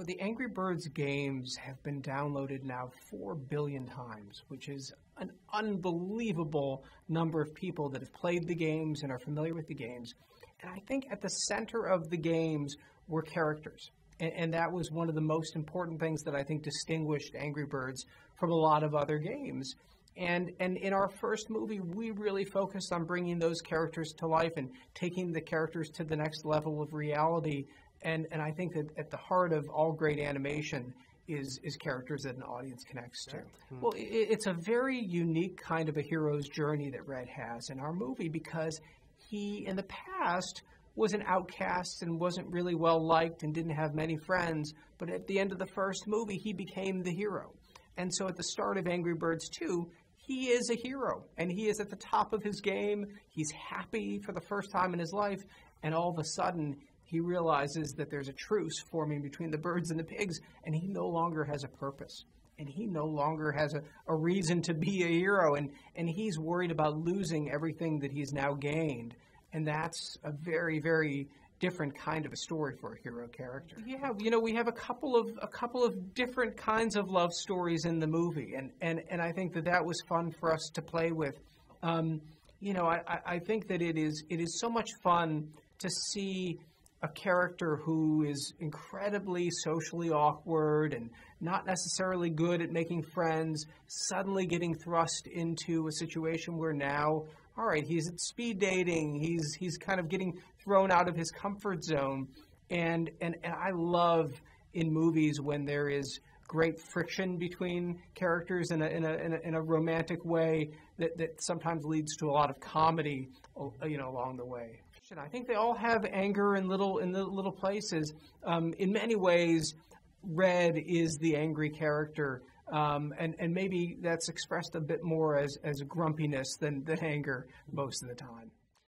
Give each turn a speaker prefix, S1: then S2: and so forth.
S1: know, the Angry Birds games have been downloaded now 4 billion times, which is an unbelievable number of people that have played the games and are familiar with the games. And I think at the center of the games were characters. And that was one of the most important things that I think distinguished Angry Birds from a lot of other games. And in our first movie, we really focused on bringing those characters to life and taking the characters to the next level of reality. And I think that at the heart of all great animation is characters that an audience connects to. Mm-hmm. Well, it's a very unique kind of a hero's journey that Red has in our movie, because he, in the past, was an outcast and wasn't really well liked and didn't have many friends. But at the end of the first movie, he became the hero. And so at the start of Angry Birds 2, he is a hero, and he is at the top of his game. He's happy for the first time in his life, and all of a sudden, he realizes that there's a truce forming between the birds and the pigs, and he no longer has a purpose. And he no longer has a reason to be a hero, and he's worried about losing everything that he's now gained. And that's a very, very different kind of a story for a hero character. Yeah, you know, we have a couple of different kinds of love stories in the movie, and I think that was fun for us to play with. You know, I think that it is so much fun to see a character who is incredibly socially awkward and not necessarily good at making friends suddenly getting thrust into a situation where now, all right, he's at speed dating, he's kind of getting thrown out of his comfort zone. And I love in movies when there is great friction between characters in a romantic way that sometimes leads to a lot of comedy, you know, along the way. I think they all have anger in the little places. In many ways, Red is the angry character, and maybe that's expressed a bit more as grumpiness than anger most of the time.